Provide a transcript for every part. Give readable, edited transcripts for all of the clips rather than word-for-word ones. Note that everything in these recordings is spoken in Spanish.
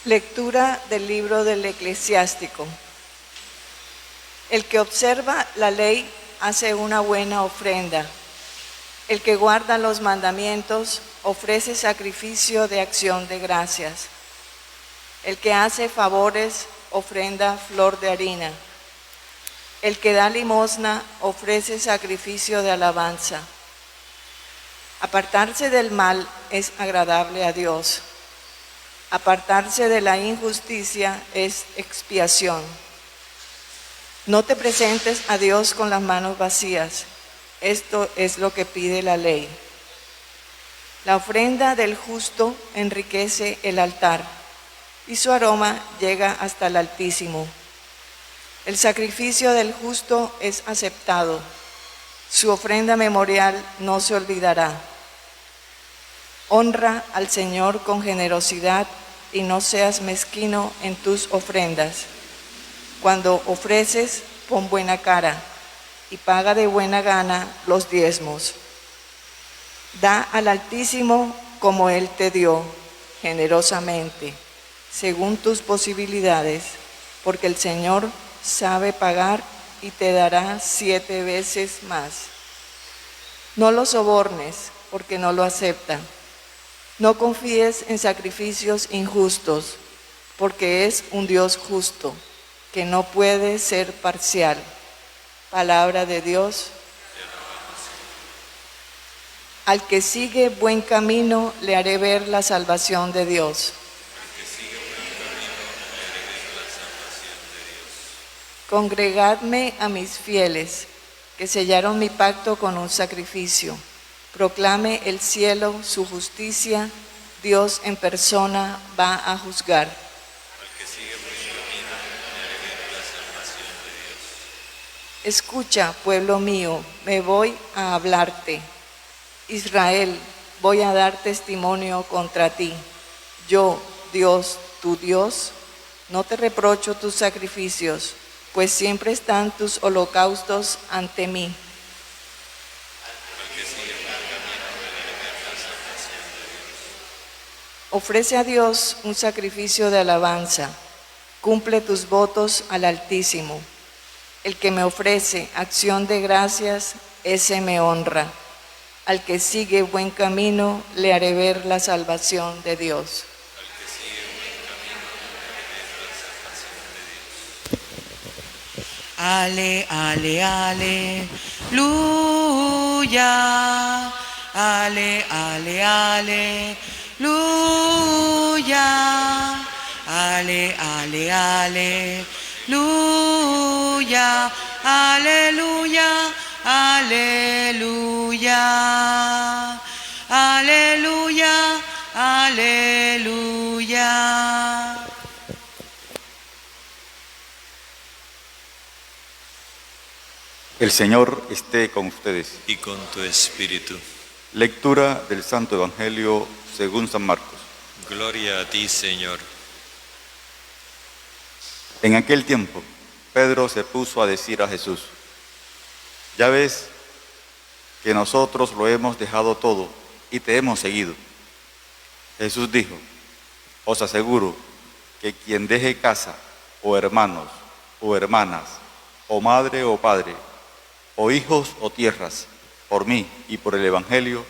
Lectura del libro del Eclesiástico. El que observa la ley hace una buena ofrenda. El que guarda los mandamientos ofrece sacrificio de acción de gracias. El que hace favores ofrenda flor de harina. El que da limosna ofrece sacrificio de alabanza. Apartarse del mal es agradable a Dios. Apartarse de la injusticia es expiación. No te presentes a Dios con las manos vacías. Esto es lo que pide la ley. La ofrenda del justo enriquece el altar y su aroma llega hasta el Altísimo. El sacrificio del justo es aceptado. Su ofrenda memorial no se olvidará. Honra al Señor con generosidad y no seas mezquino en tus ofrendas. Cuando ofreces, pon buena cara y paga de buena gana los diezmos. Da al Altísimo como Él te dio, generosamente, según tus posibilidades, porque el Señor sabe pagar y te dará 7 veces más. No lo sobornes, porque no lo acepta. No confíes en sacrificios injustos, porque es un Dios justo, que no puede ser parcial. Palabra de Dios. Al que sigue buen camino, le haré ver la salvación de Dios. Congregadme a mis fieles, que sellaron mi pacto con un sacrificio. Proclame el cielo su justicia, Dios en persona va a juzgar. Escucha, pueblo mío, me voy a hablarte. Israel, voy a dar testimonio contra ti. Yo, Dios, tu Dios, no te reprocho tus sacrificios, pues siempre están tus holocaustos ante mí. Ofrece a Dios un sacrificio de alabanza. Cumple tus votos al Altísimo. El que me ofrece acción de gracias, ese me honra. Al que sigue buen camino, le haré ver la salvación de Dios. Ale, ale, aleluya. Ale, ale, aleluya. Ale, ale, aleluya. Aleluya, aleluya. Aleluya, aleluya. El Señor esté con ustedes. Y con tu espíritu. Lectura del Santo Evangelio según San Marcos. Gloria a ti, Señor. En aquel tiempo, Pedro se puso a decir a Jesús: ya ves que nosotros lo hemos dejado todo y te hemos seguido. Jesús dijo: os aseguro que quien deje casa, o hermanos, o hermanas, o madre o padre, o hijos o tierras, por mí y por el Evangelio,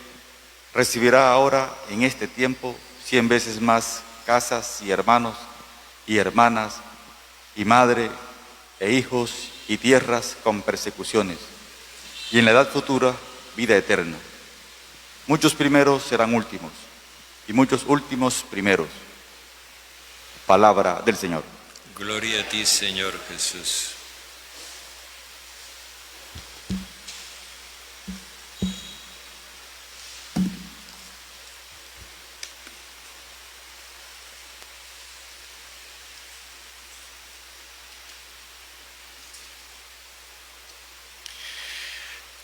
recibirá ahora en este tiempo 100 veces más casas y hermanos y hermanas y madre e hijos y tierras con persecuciones, y en la edad futura vida eterna. Muchos primeros serán últimos y muchos últimos primeros. Palabra del Señor. Gloria a ti, Señor Jesús.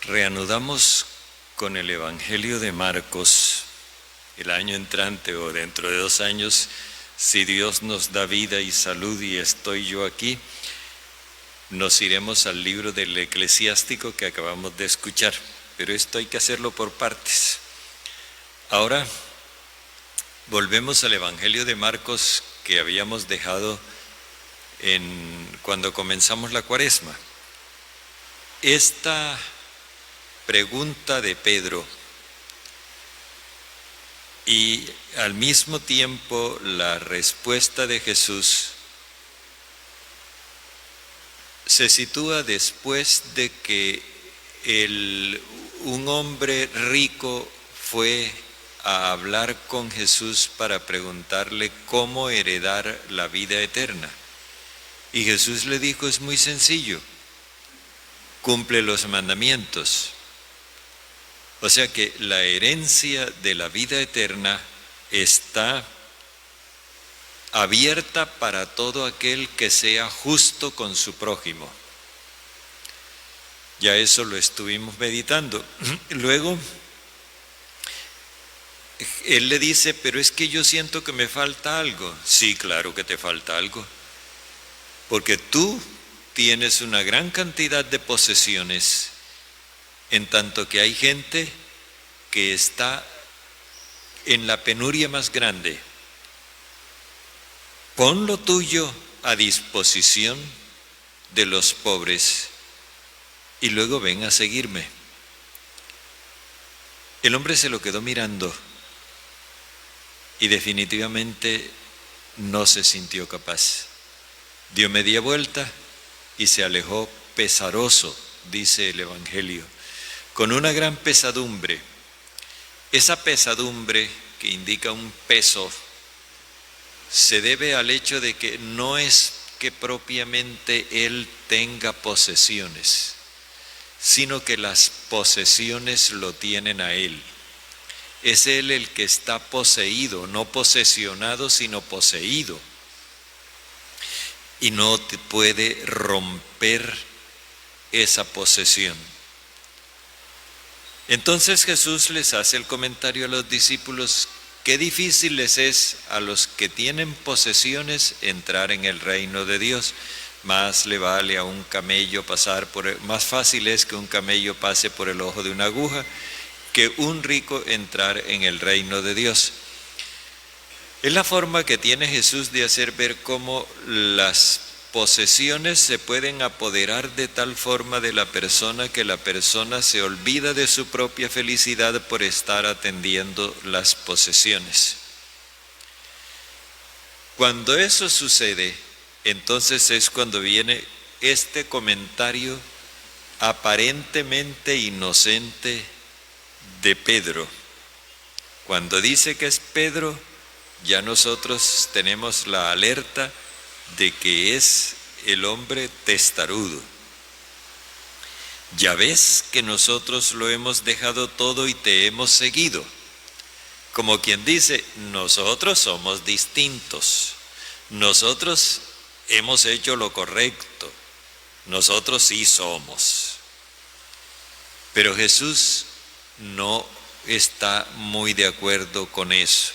Reanudamos con el Evangelio de Marcos. El año entrante o dentro de 2 años, si Dios nos da vida y salud y estoy yo aquí, nos iremos al libro del Eclesiástico que acabamos de escuchar. Pero esto hay que hacerlo por partes. Ahora volvemos al Evangelio de Marcos, que habíamos dejado cuando comenzamos la Cuaresma. Esta pregunta de Pedro y al mismo tiempo la respuesta de Jesús se sitúa después de que un hombre rico fue a hablar con Jesús para preguntarle cómo heredar la vida eterna. Y Jesús le dijo, es muy sencillo, cumple los mandamientos. O sea que la herencia de la vida eterna está abierta para todo aquel que sea justo con su prójimo. Ya eso lo estuvimos meditando. Luego, él le dice, pero es que yo siento que me falta algo. Sí, claro que te falta algo. Porque tú tienes una gran cantidad de posesiones, en tanto que hay gente que está en la penuria más grande. Pon lo tuyo a disposición de los pobres y luego ven a seguirme. El hombre se lo quedó mirando y definitivamente no se sintió capaz. Dio media vuelta y se alejó pesaroso, dice el Evangelio, con una gran pesadumbre. Esa pesadumbre que indica un peso se debe al hecho de que no es que propiamente él tenga posesiones, sino que las posesiones lo tienen a él. Es él el que está poseído, no posesionado, sino poseído. Y no te puede romper esa posesión. Entonces Jesús les hace el comentario a los discípulos: qué difícil les es a los que tienen posesiones entrar en el reino de Dios. Más le vale a un camello más fácil es que un camello pase por el ojo de una aguja que un rico entrar en el reino de Dios. Es la forma que tiene Jesús de hacer ver cómo las posesiones se pueden apoderar de tal forma de la persona que la persona se olvida de su propia felicidad por estar atendiendo las posesiones. Cuando eso sucede, entonces es cuando viene este comentario aparentemente inocente de Pedro. Cuando dice que es Pedro, ya nosotros tenemos la alerta de que es el hombre testarudo. Ya ves que nosotros lo hemos dejado todo y te hemos seguido. Como quien dice, nosotros somos distintos. Nosotros hemos hecho lo correcto. Nosotros sí somos. Pero Jesús no está muy de acuerdo con eso.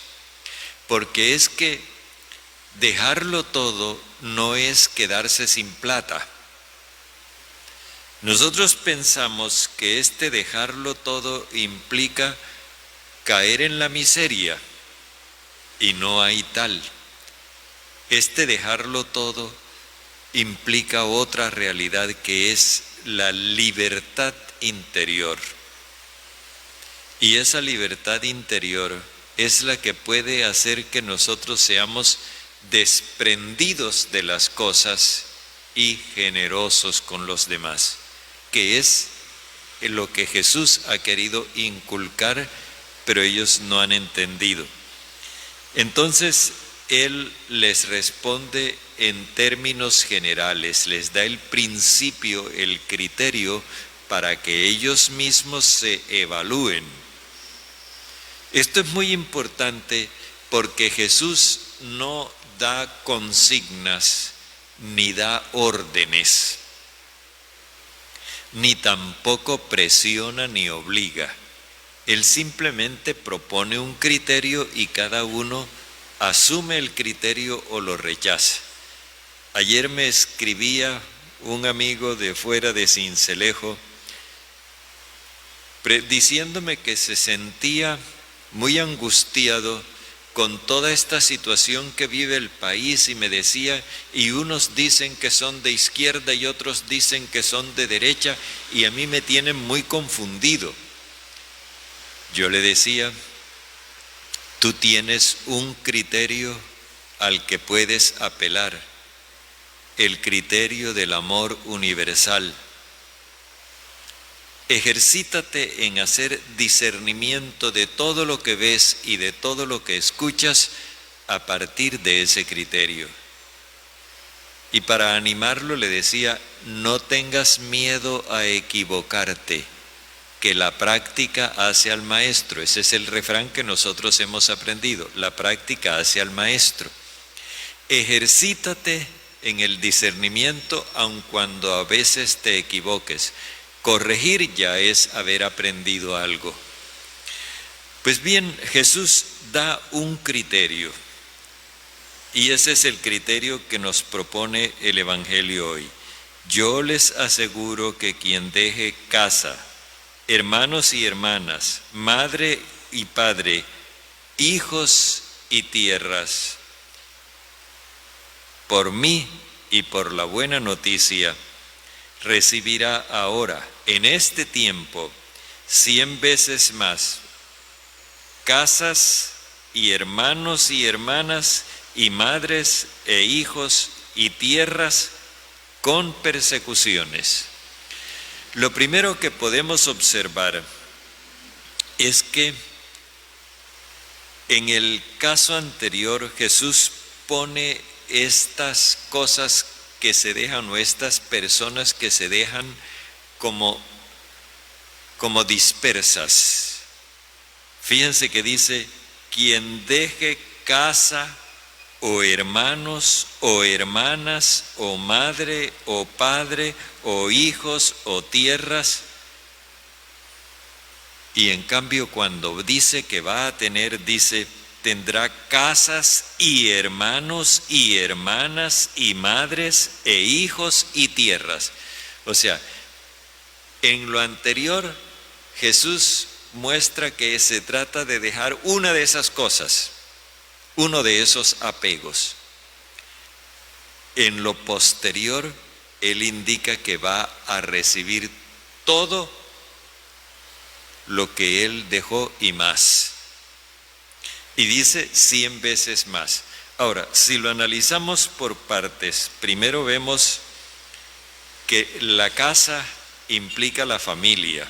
Porque es que dejarlo todo no es quedarse sin plata. Nosotros pensamos que este dejarlo todo implica caer en la miseria, y no hay tal. Este dejarlo todo implica otra realidad, que es la libertad interior. Y esa libertad interior es la que puede hacer que nosotros seamos desprendidos de las cosas y generosos con los demás, que es lo que Jesús ha querido inculcar, pero ellos no han entendido. Entonces, Él les responde en términos generales, les da el principio, el criterio, para que ellos mismos se evalúen. Esto es muy importante porque Jesús no da consignas ni da órdenes, ni tampoco presiona ni obliga. Él simplemente propone un criterio y cada uno asume el criterio o lo rechaza. Ayer me escribía un amigo de fuera de Sincelejo diciéndome que se sentía muy angustiado con toda esta situación que vive el país, y me decía, y unos dicen que son de izquierda y otros dicen que son de derecha, y a mí me tienen muy confundido. Yo le decía, tú tienes un criterio al que puedes apelar, el criterio del amor universal. Ejercítate en hacer discernimiento de todo lo que ves y de todo lo que escuchas a partir de ese criterio. Y para animarlo le decía, no tengas miedo a equivocarte, que la práctica hace al maestro. Ese es el refrán que nosotros hemos aprendido, la práctica hace al maestro. Ejercítate en el discernimiento aun cuando a veces te equivoques. Corregir ya es haber aprendido algo. Pues bien, Jesús da un criterio, y ese es el criterio que nos propone el Evangelio hoy. Yo les aseguro que quien deje casa, hermanos y hermanas, madre y padre, hijos y tierras, por mí y por la buena noticia, recibirá ahora, en este tiempo, 100 veces más casas y hermanos y hermanas y madres e hijos y tierras con persecuciones. Lo primero que podemos observar es que en el caso anterior Jesús pone estas cosas que se dejan, o estas personas que se dejan como dispersas. Fíjense que dice, quien deje casa o hermanos o hermanas o madre o padre o hijos o tierras. Y en cambio cuando dice que va a tener, dice, tendrá casas y hermanos y hermanas y madres e hijos y tierras. O sea, en lo anterior Jesús muestra que se trata de dejar una de esas cosas, uno de esos apegos. En lo posterior, Él indica que va a recibir todo lo que Él dejó y más. Y dice 100 veces más. Ahora, si lo analizamos por partes, primero vemos que la casa implica la familia.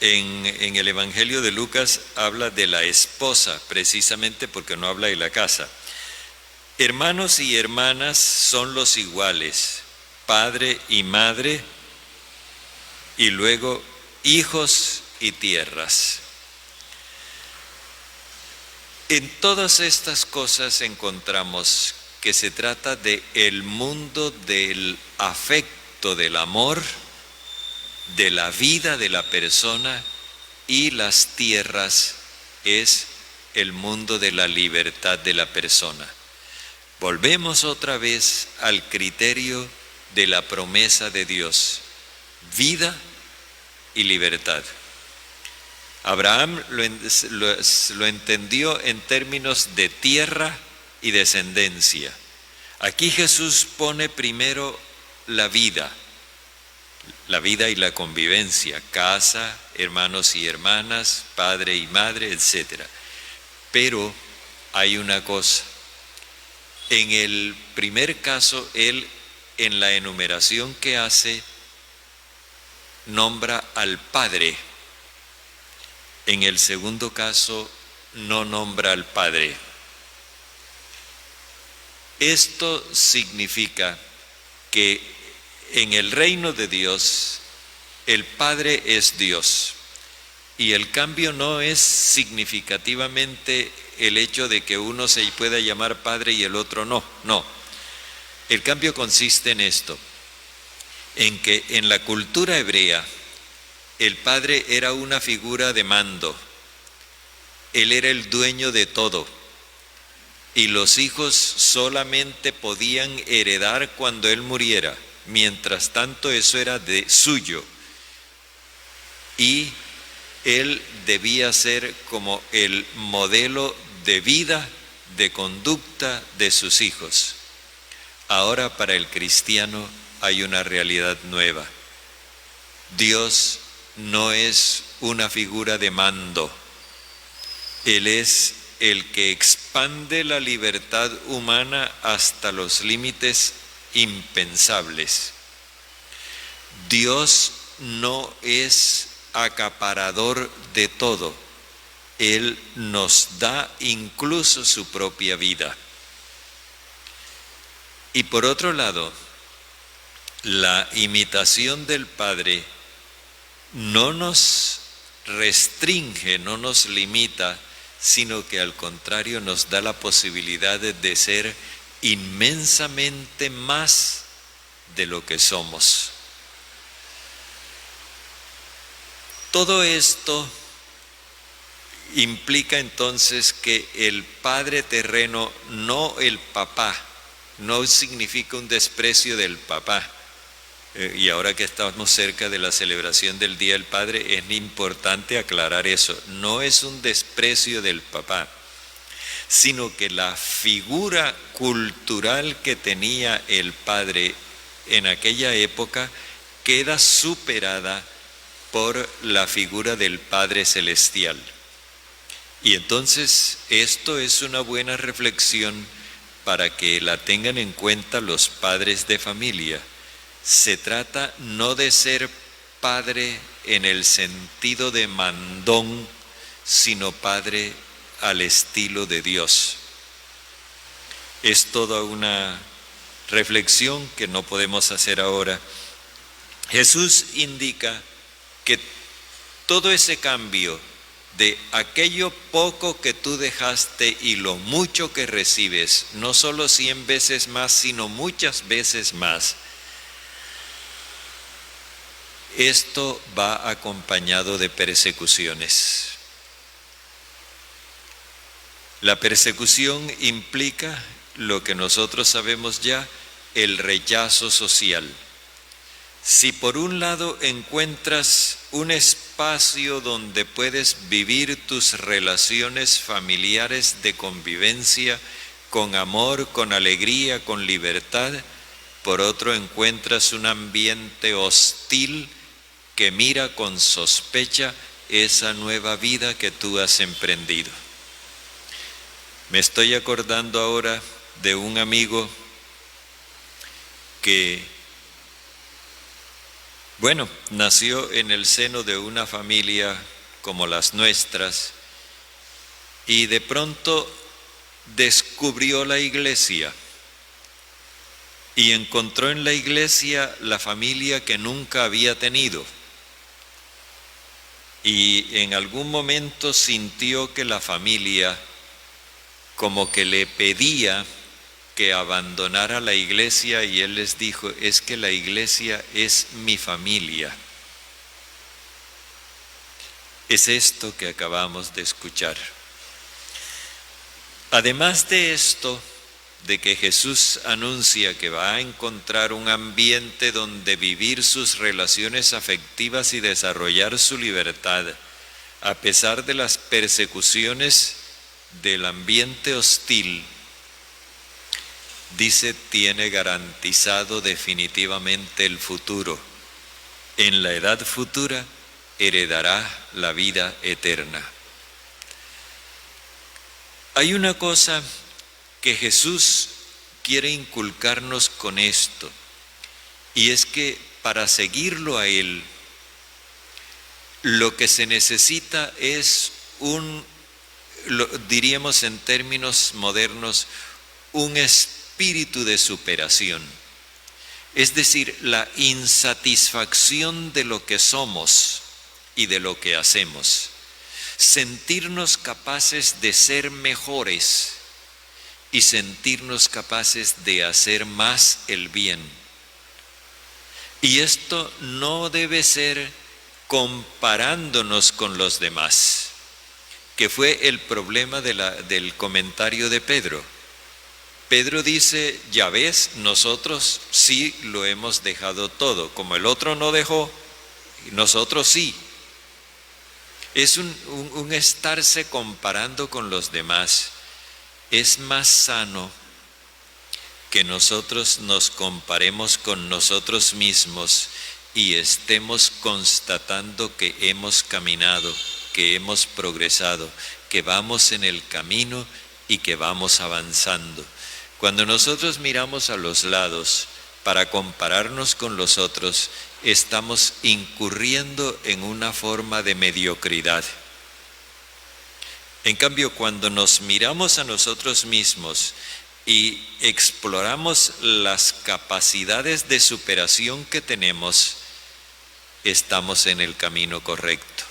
En el Evangelio de Lucas habla de la esposa, precisamente porque no habla de la casa. Hermanos y hermanas son los iguales, padre y madre, y luego hijos y tierras. En todas estas cosas encontramos que se trata de el mundo del afecto, del amor, de la vida de la persona, y las tierras es el mundo de la libertad de la persona. Volvemos otra vez al criterio de la promesa de Dios, vida y libertad. Abraham lo entendió en términos de tierra y descendencia. Aquí Jesús pone primero la vida y la convivencia, casa, hermanos y hermanas, padre y madre, etc. Pero hay una cosa. En el primer caso, Él, en la enumeración que hace, nombra al Padre. En el segundo caso, no nombra al Padre. Esto significa que en el reino de Dios, el Padre es Dios. Y el cambio no es significativamente el hecho de que uno se pueda llamar Padre y el otro no. No. El cambio consiste en esto, en que en la cultura hebrea, el padre era una figura de mando. Él era el dueño de todo. Y los hijos solamente podían heredar cuando él muriera. Mientras tanto, eso era de suyo. Y Él debía ser como el modelo de vida, de conducta de sus hijos. Ahora para el cristiano hay una realidad nueva. Dios no es una figura de mando. Él es el que expande la libertad humana hasta los límites impensables. Dios no es acaparador de todo. Él nos da incluso su propia vida. Y por otro lado, la imitación del Padre no nos restringe, no nos limita, sino que al contrario nos da la posibilidad de ser inmensamente más de lo que somos. Todo esto implica entonces que el Padre terreno, no el papá, no significa un desprecio del papá. Y ahora que estamos cerca de la celebración del Día del Padre, es importante aclarar eso. No es un desprecio del papá, sino que la figura cultural que tenía el padre en aquella época queda superada por la figura del Padre Celestial. Y entonces esto es una buena reflexión para que la tengan en cuenta los padres de familia. Se trata no de ser padre en el sentido de mandón, sino padre al estilo de Dios. Es toda una reflexión que no podemos hacer ahora. Jesús indica que todo ese cambio de aquello poco que tú dejaste y lo mucho que recibes, no solo 100 veces más, sino muchas veces más, esto va acompañado de persecuciones. La persecución implica lo que nosotros sabemos ya, el rechazo social. Si por un lado encuentras un espacio donde puedes vivir tus relaciones familiares de convivencia con amor, con alegría, con libertad, por otro encuentras un ambiente hostil que mira con sospecha esa nueva vida que tú has emprendido. Me estoy acordando ahora de un amigo que, nació en el seno de una familia como las nuestras y de pronto descubrió la iglesia y encontró en la iglesia la familia que nunca había tenido. Y en algún momento sintió que la familia como que le pedía que abandonara la iglesia y él les dijo, es que la iglesia es mi familia. Es esto que acabamos de escuchar. Además de esto, de que Jesús anuncia que va a encontrar un ambiente donde vivir sus relaciones afectivas y desarrollar su libertad, a pesar de las persecuciones del ambiente hostil, dice, tiene garantizado definitivamente el futuro. En la edad futura heredará la vida eterna. Hay una cosa que Jesús quiere inculcarnos con esto, y es que para seguirlo a Él, lo que se necesita es diríamos en términos modernos, un espíritu de superación. Es decir, la insatisfacción de lo que somos y de lo que hacemos. Sentirnos capaces de ser mejores y sentirnos capaces de hacer más el bien. Y esto no debe ser comparándonos con los demás, que fue el problema del comentario de Pedro. Pedro dice, ya ves, nosotros sí lo hemos dejado todo, como el otro no dejó, nosotros sí. Es un estarse comparando con los demás. Es más sano que nosotros nos comparemos con nosotros mismos y estemos constatando que hemos caminado, que hemos progresado, que vamos en el camino y que vamos avanzando. Cuando nosotros miramos a los lados para compararnos con los otros, estamos incurriendo en una forma de mediocridad. En cambio, cuando nos miramos a nosotros mismos y exploramos las capacidades de superación que tenemos, estamos en el camino correcto.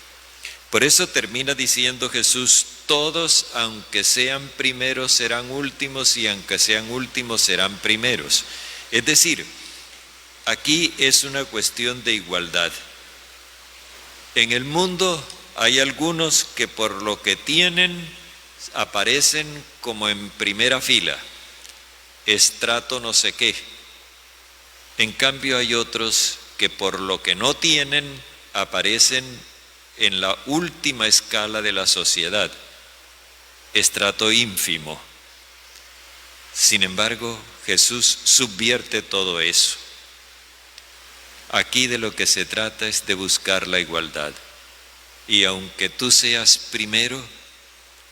Por eso termina diciendo Jesús: todos, aunque sean primeros, serán últimos, y aunque sean últimos, serán primeros. Es decir, aquí es una cuestión de igualdad. En el mundo hay algunos que por lo que tienen aparecen como en primera fila, estrato no sé qué. En cambio hay otros que por lo que no tienen aparecen en la última escala de la sociedad, estrato ínfimo. Sin embargo, Jesús subvierte todo eso. Aquí de lo que se trata es de buscar la igualdad. Y aunque tú seas primero,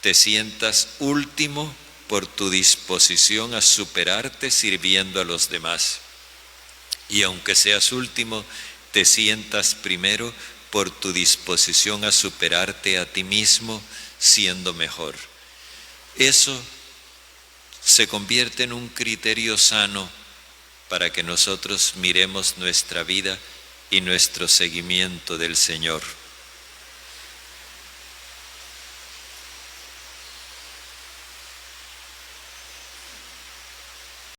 te sientas último por tu disposición a superarte sirviendo a los demás. Y aunque seas último, te sientas primero por tu disposición a superarte a ti mismo siendo mejor. Eso se convierte en un criterio sano para que nosotros miremos nuestra vida y nuestro seguimiento del Señor.